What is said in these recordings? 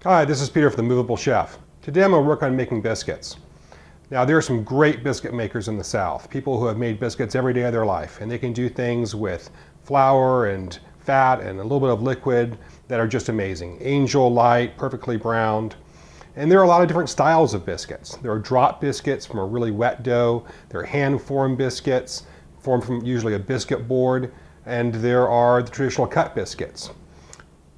Hi, this is Peter for The Movable Chef. Today I'm going to work on making biscuits. Now there are some great biscuit makers in the South, people who have made biscuits every day of their life, and they can do things with flour and fat and a little bit of liquid that are just amazing. Angel light, perfectly browned. And there are a lot of different styles of biscuits. There are drop biscuits from a really wet dough, there are hand-formed biscuits formed from usually a biscuit board, and there are the traditional cut biscuits.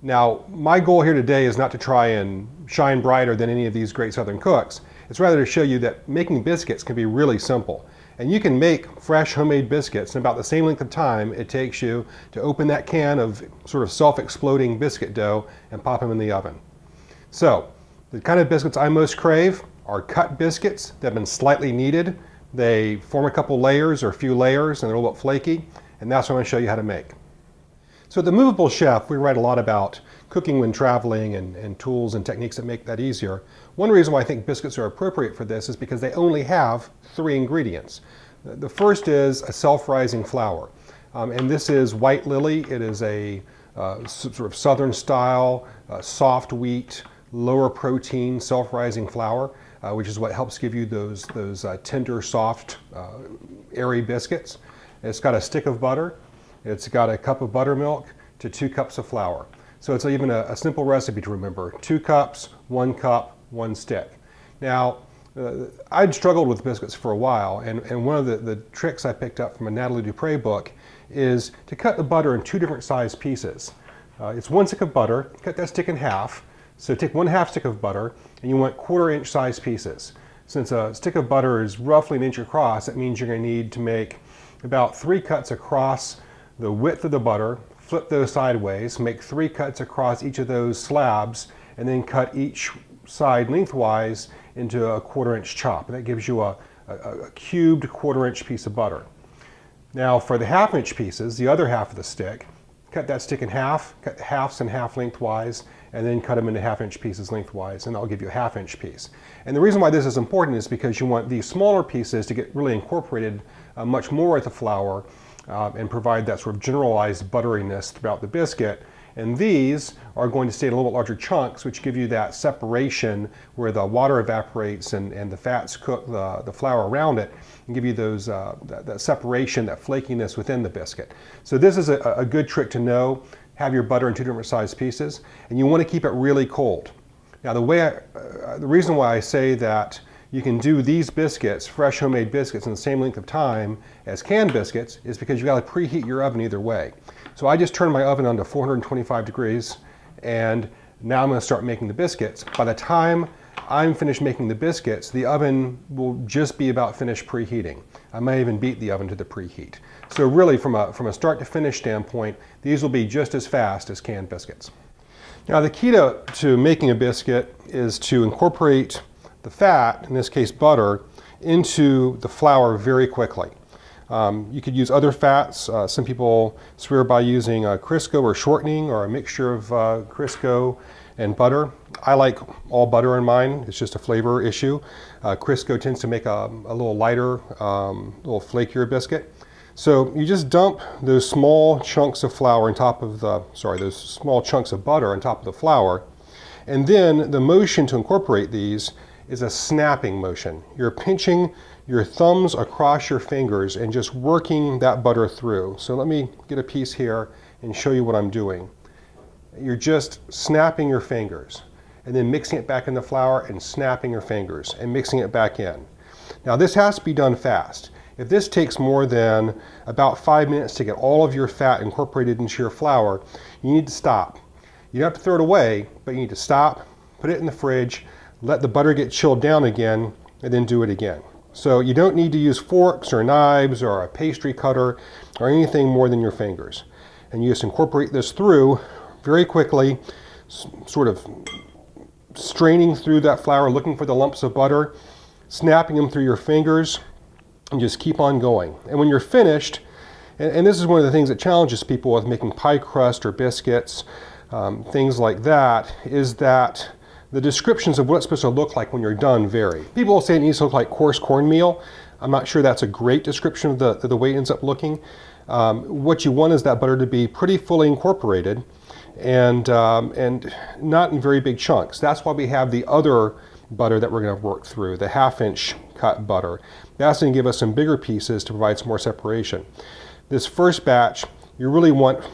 Now, my goal here today is not to try and shine brighter than any of these great Southern cooks. It's rather to show you that making biscuits can be really simple. And you can make fresh homemade biscuits in about the same length of time it takes you to open that can of sort of self-exploding biscuit dough and pop them in the oven. So, the kind of biscuits I most crave are cut biscuits that have been slightly kneaded. They form a couple layers or a few layers and they're a little bit flaky, and that's what I'm going to show you how to make. So at The Movable Chef, we write a lot about cooking when traveling and tools and techniques that make that easier. One reason why I think biscuits are appropriate for this is because they only have 3 ingredients. The first is a self-rising flour. And this is white lily. It is a sort of southern style, soft wheat, lower protein, self-rising flour, which is what helps give you those tender, soft, airy biscuits. It's got a stick of butter. It's got a cup of buttermilk to 2 cups of flour. So it's even a simple recipe to remember. 2 cups, 1 cup, 1 stick. Now, I'd struggled with biscuits for a while, and one of the tricks I picked up from a Natalie Dupre book is to cut the butter in 2 different size pieces. It's 1 stick of butter, cut that stick in half. So take 1/2 stick of butter, and you want 1/4 inch size pieces. Since a stick of butter is roughly 1 inch across, that means you're going to need to make about 3 cuts across the width of the butter, flip those sideways, make 3 cuts across each of those slabs, and then cut each side lengthwise into a 1/4 inch chop. And that gives you a cubed 1/4 inch piece of butter. Now for the 1/2 inch pieces, the other half of the stick, cut that stick in half, cut the halves in half lengthwise, and then cut them into 1/2 inch pieces lengthwise, and that'll give you a 1/2 inch piece. And the reason why this is important is because you want these smaller pieces to get really incorporated much more with the flour and provide that sort of generalized butteriness throughout the biscuit. And these are going to stay in a little bit larger chunks, which give you that separation where the water evaporates and the fats cook the flour around it and give you those that separation, that flakiness within the biscuit. So this is a good trick to know. Have your butter in 2 different size pieces, and you want to keep it really cold. Now the reason why I say that you can do these biscuits, fresh homemade biscuits, in the same length of time as canned biscuits is because you've got to preheat your oven either way. So I just turned my oven on to 425 degrees, and now I'm going to start making the biscuits. By the time I'm finished making the biscuits, the oven will just be about finished preheating. I may even beat the oven to the preheat. So really, from a start to finish standpoint, these will be just as fast as canned biscuits. Now the key to making a biscuit is to incorporate the fat, in this case butter, into the flour very quickly. You could use other fats. Some people swear by using Crisco or shortening or a mixture of Crisco and butter. I like all butter in mine. It's just a flavor issue. Crisco tends to make a little lighter, little flakier biscuit. So you just dump those small chunks of flour on top of those small chunks of butter on top of the flour. And then the motion to incorporate these is a snapping motion. You're pinching your thumbs across your fingers and just working that butter through. So let me get a piece here and show you what I'm doing. You're just snapping your fingers and then mixing it back in the flour and snapping your fingers and mixing it back in. Now this has to be done fast. If this takes more than about 5 minutes to get all of your fat incorporated into your flour, you need to stop. You don't have to throw it away, but you need to stop, put it in the fridge, let the butter get chilled down again, and then do it again. So you don't need to use forks or knives or a pastry cutter or anything more than your fingers. And you just incorporate this through very quickly, sort of straining through that flour, looking for the lumps of butter, snapping them through your fingers, and just keep on going. And when you're finished, and this is one of the things that challenges people with making pie crust or biscuits, things like that, is that the descriptions of what it's supposed to look like when you're done vary. People will say it needs to look like coarse cornmeal. I'm not sure that's a great description of the way it ends up looking. What you want is that butter to be pretty fully incorporated, and not in very big chunks. That's why we have the other butter that we're going to work through, the 1/2-inch cut butter. That's going to give us some bigger pieces to provide some more separation. This first batch, you really want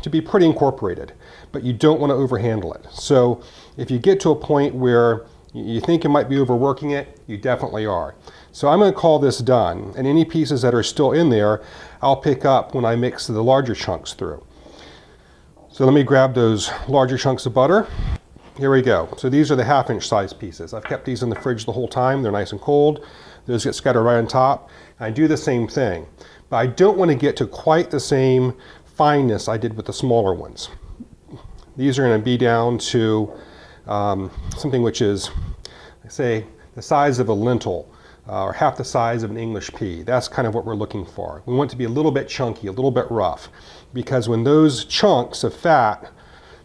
to be pretty incorporated, but you don't want to overhandle it. So if you get to a point where you think you might be overworking it, you definitely are. So I'm going to call this done, and any pieces that are still in there, I'll pick up when I mix the larger chunks through. So let me grab those larger chunks of butter. Here we go. So these are the 1/2-inch size pieces. I've kept these in the fridge the whole time. They're nice and cold. Those get scattered right on top. I do the same thing, but I don't want to get to quite the same fineness I did with the smaller ones. These are going to be down to something which is, say, the size of a lentil, or half the size of an English pea. That's kind of what we're looking for. We want it to be a little bit chunky, a little bit rough, because when those chunks of fat,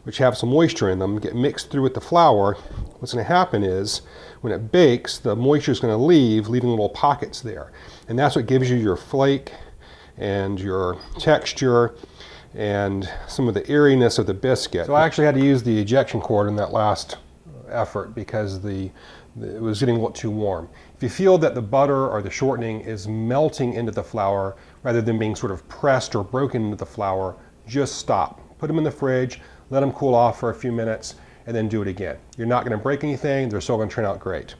which have some moisture in them, get mixed through with the flour, what's going to happen is when it bakes, the moisture is going to leave, leaving little pockets there. And that's what gives you your flake and your texture and some of the airiness of the biscuit. So I actually had to use the ejection cord in that last effort because it was getting a little too warm. If you feel that the butter or the shortening is melting into the flour rather than being sort of pressed or broken into the flour, just stop. Put them in the fridge, let them cool off for a few minutes, and then do it again. You're not going to break anything. They're still going to turn out great.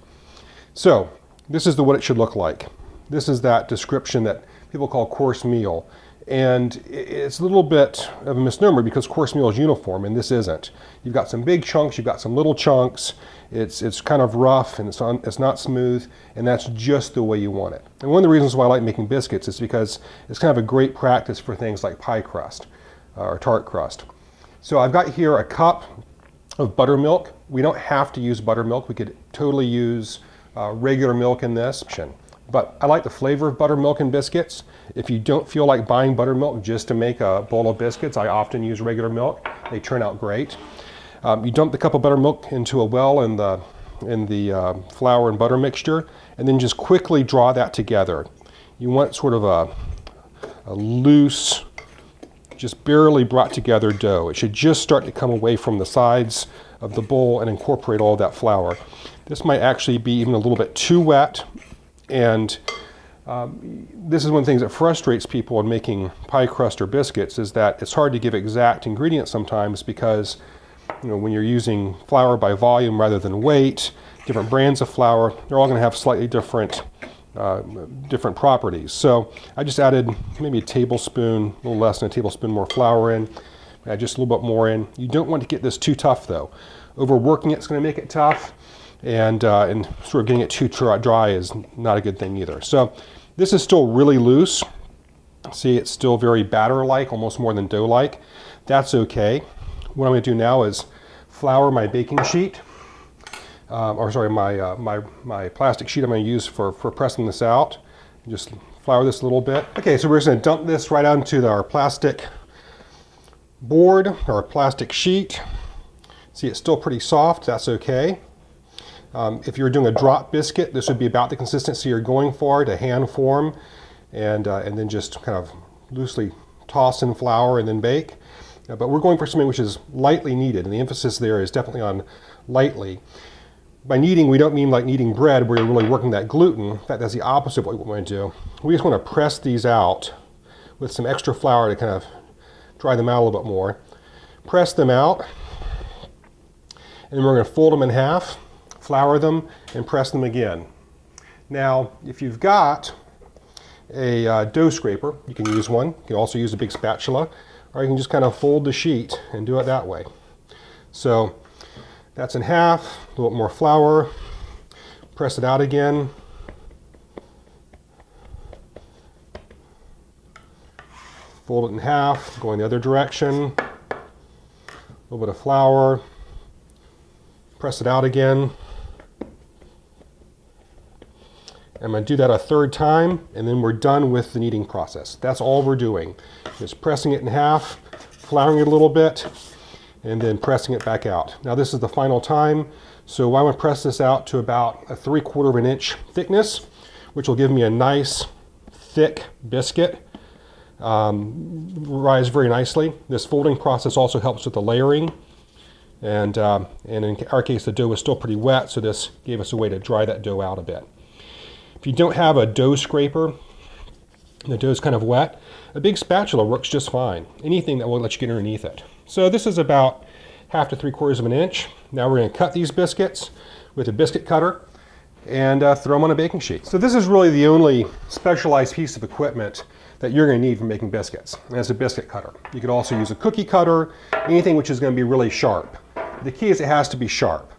So this is what it should look like. This is that description that people call course meal. And it's a little bit of a misnomer because course meal is uniform and this isn't. You've got some big chunks, you've got some little chunks. It's kind of rough and it's not smooth, and that's just the way you want it. And one of the reasons why I like making biscuits is because it's kind of a great practice for things like pie crust or tart crust. So I've got here a cup of buttermilk. We don't have to use buttermilk. We could totally use regular milk in this. But I like the flavor of buttermilk in biscuits. If you don't feel like buying buttermilk just to make a bowl of biscuits, I often use regular milk. They turn out great. You dump the cup of buttermilk into a well in the flour and butter mixture, and then just quickly draw that together. You want sort of a loose, just barely brought together dough. It should just start to come away from the sides of the bowl and incorporate all that flour. This might actually be even a little bit too wet. And this is one of the things that frustrates people in making pie crust or biscuits, is that it's hard to give exact ingredients sometimes because, you know, when you're using flour by volume rather than weight, different brands of flour, they're all going to have slightly different properties. So I just added maybe a tablespoon, a little less than a tablespoon more flour in, add just a little bit more in. You don't want to get this too tough though. Overworking it's going to make it tough. And sort of getting it too dry is not a good thing either. So this is still really loose. See, it's still very batter-like, almost more than dough-like. That's okay. What I'm going to do now is flour my baking sheet, my plastic sheet I'm going to use for pressing this out. Just flour this a little bit. Okay, so we're just going to dump this right onto our plastic board, or plastic sheet. See, it's still pretty soft. That's okay. If you're doing a drop biscuit, this would be about the consistency you're going for to hand form, and then just kind of loosely toss in flour and then bake. But we're going for something which is lightly kneaded, and the emphasis there is definitely on lightly. By kneading, we don't mean like kneading bread where you're really working that gluten. In fact, that's the opposite of what we want to do. We just want to press these out with some extra flour to kind of dry them out a little bit more. Press them out, and then we're going to fold them in half, flour them, and press them again. Now, if you've got a dough scraper, you can use one. You can also use a big spatula, or you can just kind of fold the sheet and do it that way. So that's in half, a little bit more flour, press it out again. Fold it in half, going the other direction, a little bit of flour, press it out again. I'm going to do that a third time, and then we're done with the kneading process. That's all we're doing. Just pressing it in half, flouring it a little bit, and then pressing it back out. Now this is the final time, so I'm going to press this out to about a 3/4 inch thickness, which will give me a nice, thick biscuit. rise very nicely. This folding process also helps with the layering. And in our case, the dough was still pretty wet, so this gave us a way to dry that dough out a bit. If you don't have a dough scraper, the dough is kind of wet, a big spatula works just fine. Anything that will let you get underneath it. So this is about 1/2 to 3/4 of an inch. Now we're going to cut these biscuits with a biscuit cutter and throw them on a baking sheet. So this is really the only specialized piece of equipment that you're going to need for making biscuits, and it's a biscuit cutter. You could also use a cookie cutter, anything which is going to be really sharp. The key is it has to be sharp.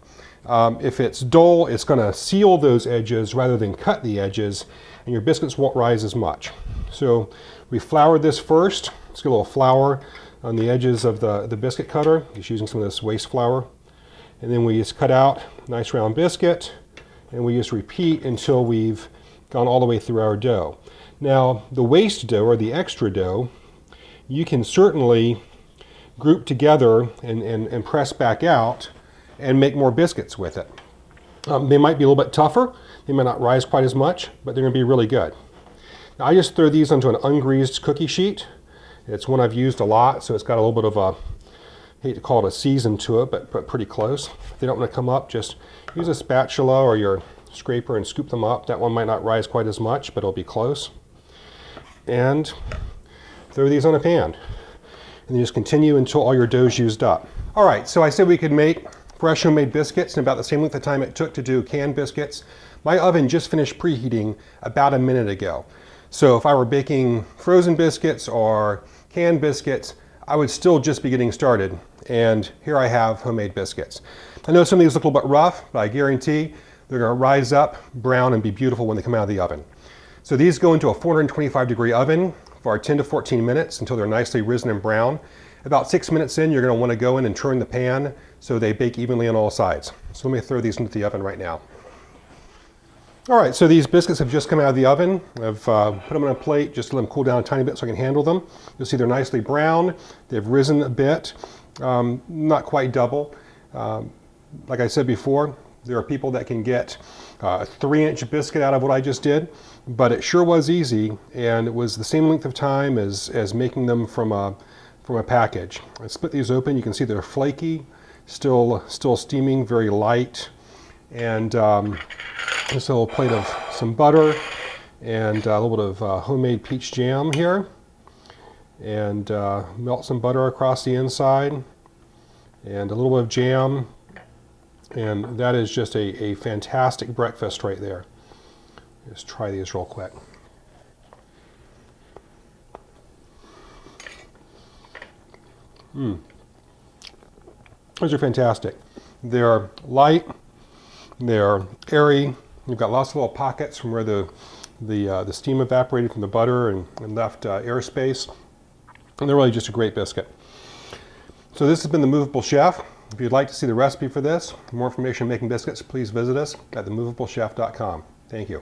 If it's dull, it's going to seal those edges rather than cut the edges, and your biscuits won't rise as much. So we floured this first. Let's get a little flour on the edges of the biscuit cutter, just using some of this waste flour. And then we just cut out a nice round biscuit, and we just repeat until we've gone all the way through our dough. Now, the waste dough, or the extra dough, you can certainly group together and press back out and make more biscuits with it. They might be a little bit tougher, they might not rise quite as much, but they're going to be really good. Now, I just throw these onto an ungreased cookie sheet. It's one I've used a lot, so it's got a little bit of a, I hate to call it a season to it, but pretty close. If they don't want to come up, just use a spatula or your scraper and scoop them up. That one might not rise quite as much, but it'll be close. And throw these on a pan. And you just continue until all your dough's used up. All right, so I said we could make fresh homemade biscuits in about the same length of time it took to do canned biscuits. My oven just finished preheating about a minute ago. So if I were baking frozen biscuits or canned biscuits, I would still just be getting started. And here I have homemade biscuits. I know some of these look a little bit rough, but I guarantee they're going to rise up, brown, and be beautiful when they come out of the oven. So these go into a 425-degree oven for 10 to 14 minutes until they're nicely risen and brown. About 6 minutes in, you're going to want to go in and turn the pan so they bake evenly on all sides. So let me throw these into the oven right now. All right, so these biscuits have just come out of the oven. I've put them on a plate just to let them cool down a tiny bit so I can handle them. You'll see they're nicely brown. They've risen a bit, not quite double. Like I said before, there are people that can get a 3-inch biscuit out of what I just did, but it sure was easy, and it was the same length of time as making them from a package. I split these open. You can see they're flaky, still steaming, very light, and just a little plate of some butter and a little bit of homemade peach jam here, and melt some butter across the inside and a little bit of jam. And that is just a fantastic breakfast right there. Let's try these real quick. Those are fantastic. They're light, they're airy. You've got lots of little pockets from where the steam evaporated from the butter and left airspace. And they're really just a great biscuit. So this has been The Movable Chef. If you'd like to see the recipe for this, more information on making biscuits, please visit us at themovable chef.com. Thank you.